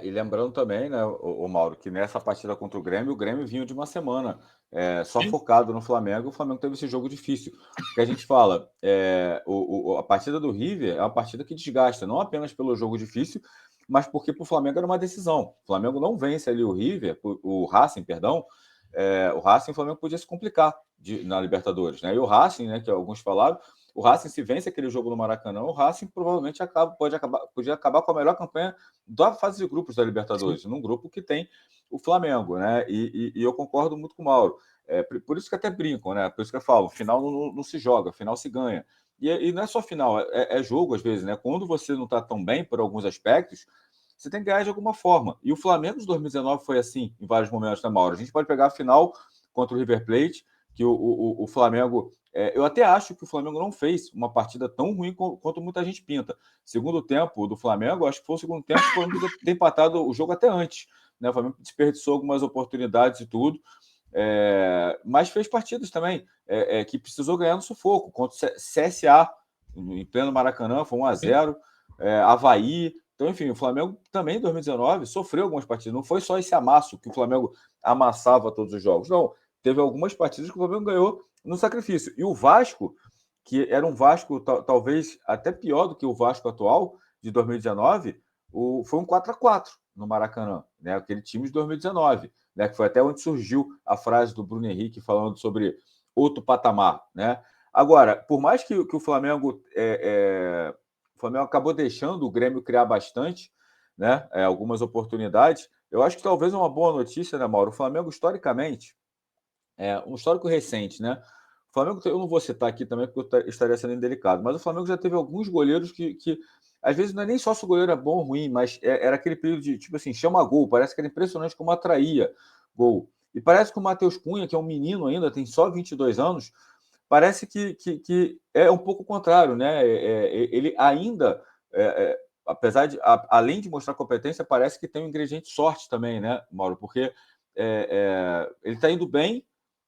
E lembrando também, né, o Mauro, que nessa partida contra o Grêmio vinha de uma semana só Sim. focado no Flamengo, e o Flamengo teve esse jogo difícil. Porque a gente fala, a partida do River é uma partida que desgasta, não apenas pelo jogo difícil, mas porque para o Flamengo era uma decisão. O Flamengo não vence ali o River, o Racing, perdão, o Racing, o Flamengo podia se complicar na Libertadores, né? E o Racing, né, que alguns falaram, o Racing, se vence aquele jogo no Maracanã, o Racing provavelmente podia acabar com a melhor campanha da fase de grupos da Sim. Libertadores, num grupo que tem o Flamengo, né? E eu concordo muito com o Mauro. Por isso que até brincam, né? Por isso que eu falo, final não se joga, final se ganha. E não é só final, é jogo às vezes, né? Quando você não está tão bem por alguns aspectos, você tem que ganhar de alguma forma. E o Flamengo de 2019 foi assim em vários momentos, né, Mauro? A gente pode pegar a final contra o River Plate, que o Flamengo. Eu até acho que o Flamengo não fez uma partida tão ruim quanto muita gente pinta. Segundo tempo do Flamengo, acho que foi o segundo tempo que o Flamengo podia ter empatado o jogo até antes. Né? O Flamengo desperdiçou algumas oportunidades e tudo. Mas fez partidas também que precisou ganhar no sufoco. Contra o CSA, em pleno Maracanã, foi 1-0. Avaí. Então, enfim, o Flamengo também em 2019 sofreu algumas partidas. Não foi só esse amasso que o Flamengo amassava todos os jogos. Não, teve algumas partidas que o Flamengo ganhou no sacrifício. E o Vasco, que era um Vasco talvez até pior do que o Vasco atual, de 2019, foi um 4-4 no Maracanã, né? Aquele time de 2019, né? Que foi até onde surgiu a frase do Bruno Henrique falando sobre outro patamar, né? Agora, por mais que o Flamengo o Flamengo acabou deixando o Grêmio criar bastante, né? Algumas oportunidades. Eu acho que talvez uma boa notícia, né, Mauro? O Flamengo, historicamente, um histórico recente, né? O Flamengo, eu não vou citar aqui também porque eu estaria sendo indelicado, mas o Flamengo já teve alguns goleiros que às vezes não é nem só se o goleiro é bom ou ruim, mas era aquele período de, tipo assim, chama gol. Parece que era impressionante como atraía gol. E parece que o Matheus Cunha, que é um menino ainda, tem só 22 anos, parece que é um pouco o contrário, né? Ele ainda, apesar de, além de mostrar competência, parece que tem um ingrediente sorte também, né, Mauro? Porque ele está indo bem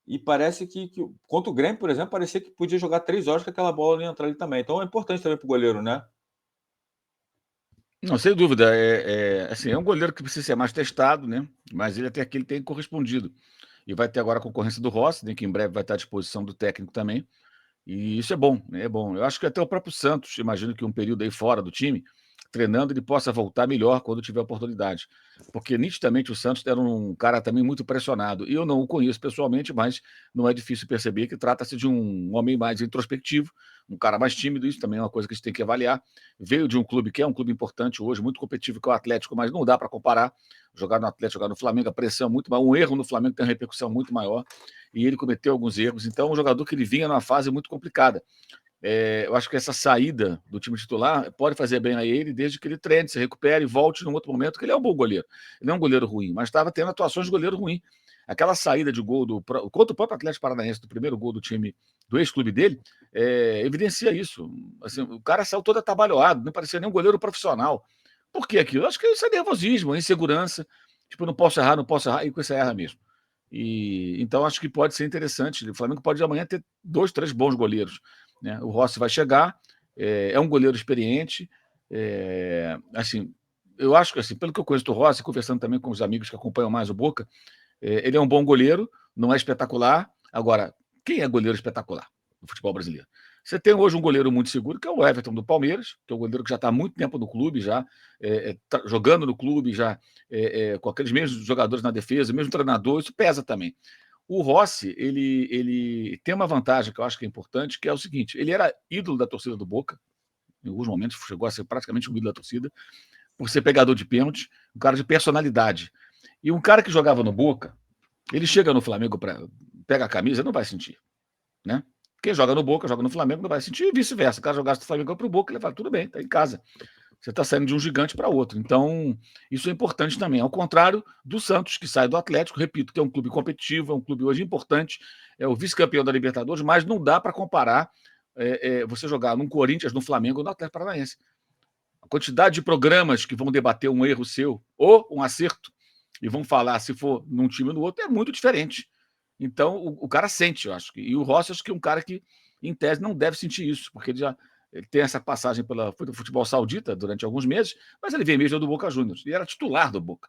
e parece que contra o Grêmio, por exemplo, parecia que podia jogar 3 horas que aquela bola ia entrar ali também. Então é importante também para o goleiro, né? Não, sem dúvida. Assim, é um goleiro que precisa ser mais testado, né? Mas ele até aqui ele tem correspondido. E vai ter agora a concorrência do Rossi, né, que em breve vai estar à disposição do técnico também. E isso é bom, né? É bom. Eu acho que até o próprio Santos, imagino que um período aí fora do time, treinando, ele possa voltar melhor quando tiver oportunidade. Porque nitidamente o Santos era um cara também muito pressionado. E eu não o conheço pessoalmente, mas não é difícil perceber que trata-se de um homem mais introspectivo, um cara mais tímido. Isso também é uma coisa que a gente tem que avaliar. Veio de um clube que é um clube importante hoje, muito competitivo, que é o Atlético, mas não dá para comparar. Jogar no Atlético, jogar no Flamengo, a pressão é muito maior. Um erro no Flamengo tem uma repercussão muito maior e ele cometeu alguns erros. Então, é um jogador que ele vinha numa fase muito complicada. Eu acho que essa saída do time titular pode fazer bem a ele, desde que ele treine, se recupere e volte num outro momento, que ele é um bom goleiro. Ele não é um goleiro ruim, mas estava tendo atuações de goleiro ruim. Aquela saída de gol contra o próprio Atlético Paranaense, do primeiro gol do time, do ex-clube dele, evidencia isso. Assim, o cara saiu todo atabalhoado, não parecia nem um goleiro profissional. Por que aquilo? Acho que isso é nervosismo, é insegurança. Tipo, não posso errar, e com isso erra mesmo. Então acho que pode ser interessante. O Flamengo pode amanhã ter 2, 3 bons goleiros, né? O Rossi vai chegar, é um goleiro experiente. Assim, eu acho que, assim, pelo que eu conheço do Rossi, conversando também com os amigos que acompanham mais o Boca, ele é um bom goleiro, não é espetacular. Agora, quem é goleiro espetacular no futebol brasileiro? Você tem hoje um goleiro muito seguro, que é o Everton do Palmeiras, que é um goleiro que já está há muito tempo no clube, já jogando no clube, já com aqueles mesmos jogadores na defesa, mesmo treinador, isso pesa também. O Rossi, ele tem uma vantagem que eu acho que é importante, que é o seguinte: ele era ídolo da torcida do Boca, em alguns momentos chegou a ser praticamente um ídolo da torcida, por ser pegador de pênalti, um cara de personalidade. E um cara que jogava no Boca, ele chega no Flamengo, pega a camisa, não vai sentir, né? Quem joga no Boca, joga no Flamengo, não vai sentir, e vice-versa. O cara jogasse do Flamengo para o Boca, ele fala, tudo bem, tá em casa. Você está saindo de um gigante para outro. Então, isso é importante também. Ao contrário do Santos, que sai do Atlético, repito, que é um clube competitivo, é um clube hoje importante, é o vice-campeão da Libertadores, mas não dá para comparar você jogar no Corinthians, no Flamengo ou no Atlético Paranaense. A quantidade de programas que vão debater um erro seu ou um acerto e vão falar se for num time ou no outro é muito diferente. Então, o cara sente, eu acho. E o Rossi, acho que é um cara que, em tese, não deve sentir isso, porque ele Ele tem essa passagem foi do futebol saudita durante alguns meses, mas ele veio mesmo do Boca Juniors e era titular do Boca.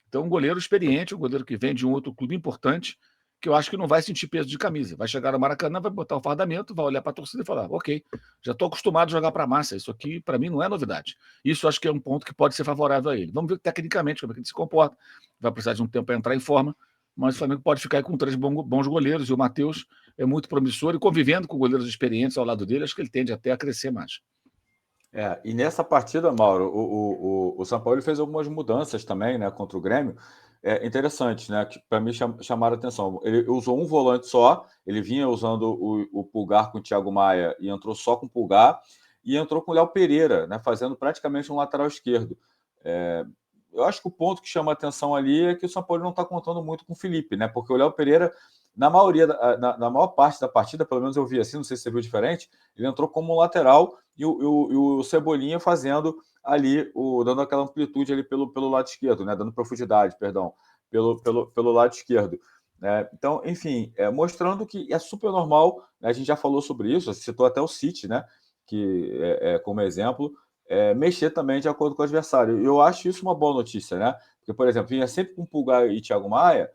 Então, um goleiro experiente, um goleiro que vem de um outro clube importante, que eu acho que não vai sentir peso de camisa. Vai chegar no Maracanã, vai botar o fardamento, vai olhar para a torcida e falar: ok, já estou acostumado a jogar para a massa, isso aqui para mim não é novidade. Isso acho que é um ponto que pode ser favorável a ele. Vamos ver tecnicamente como é que ele se comporta, vai precisar de um tempo para entrar em forma, mas o Flamengo pode ficar aí com 3 bons goleiros, e o Matheus é muito promissor, e convivendo com goleiros experientes ao lado dele, acho que ele tende até a crescer mais. E nessa partida, Mauro, o São Paulo fez algumas mudanças também, né, contra o Grêmio, interessantes, né, que para mim chamaram a atenção. Ele usou um volante só, ele vinha usando o Pulgar com o Thiago Maia e entrou só com o Pulgar, e entrou com o Léo Pereira, né, fazendo praticamente um lateral esquerdo. Eu acho que o ponto que chama a atenção ali é que o São Paulo não está contando muito com o Felipe, né, porque o Léo Pereira, na maior parte da partida, pelo menos eu vi assim, não sei se você viu diferente, ele entrou como um lateral e o Cebolinha fazendo ali, dando aquela amplitude ali pelo lado esquerdo, né? Dando profundidade, perdão, pelo lado esquerdo. Então, enfim, mostrando que é super normal, né? A gente já falou sobre isso, citou até o City, né? Que como exemplo, mexer também de acordo com o adversário. Eu acho isso uma boa notícia, né? Porque, por exemplo, vinha sempre com Pulgar e Thiago Maia,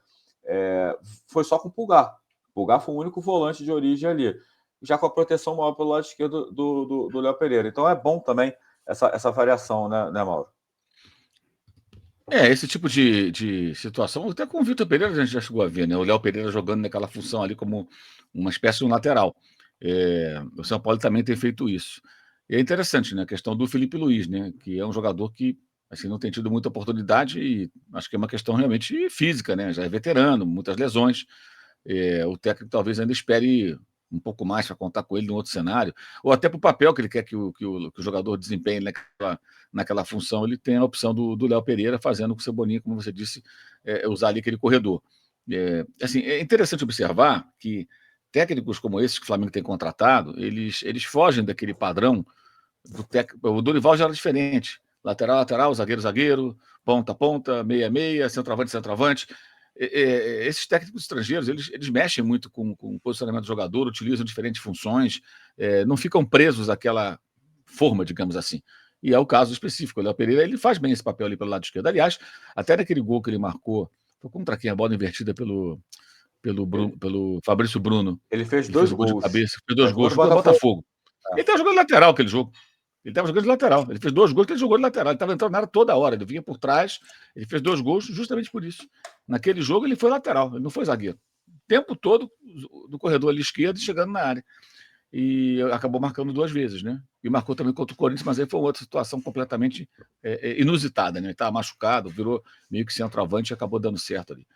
foi só com Pulgar. Pulgar foi o único volante de origem ali, já com a proteção maior pelo lado esquerdo do Léo Pereira. Então é bom também essa variação, né, Mauro? Esse tipo de situação, até com o Vitor Pereira a gente já chegou a ver, né? O Léo Pereira jogando naquela função ali como uma espécie de um lateral. O São Paulo também tem feito isso. E é interessante, né? A questão do Felipe Luiz, né? Que é um jogador que assim, não tem tido muita oportunidade e acho que é uma questão realmente física, né? Já é veterano, muitas lesões. O técnico talvez ainda espere um pouco mais para contar com ele num outro cenário, ou até para o papel que ele quer que o jogador desempenhe naquela função, ele tem a opção do Léo Pereira fazendo com o Cebolinha, como você disse, usar ali aquele corredor. Assim, é interessante observar que técnicos como esses que o Flamengo tem contratado, eles fogem daquele padrão do técnico. O Dorival já era diferente. Lateral, lateral, zagueiro, zagueiro, ponta, ponta, meia, meia, centroavante, centroavante. Esses técnicos estrangeiros, eles mexem muito com o posicionamento do jogador, utilizam diferentes funções, não ficam presos àquela forma, digamos assim. E é o caso específico. O Léo Pereira, ele faz bem esse papel ali pelo lado esquerdo. Aliás, até naquele gol que ele marcou, foi contra quem? A bola invertida pelo Fabrício Bruno. Ele fez Ele fez dois o gol de gols. cabeça, fez dois Gol gols, do jogou no Botafogo. Botafogo. Ele estava jogando lateral aquele jogo. Ele estava jogando de lateral. Ele fez 2 gols que ele jogou de lateral. Ele estava entrando na área toda hora. Ele vinha por trás. Ele fez 2 gols justamente por isso. Naquele jogo ele foi lateral. Ele não foi zagueiro. O tempo todo do corredor ali esquerdo chegando na área. E acabou marcando 2 vezes, né? E marcou também contra o Corinthians, mas aí foi outra situação completamente inusitada, né? Ele estava machucado, virou meio que centroavante e acabou dando certo ali.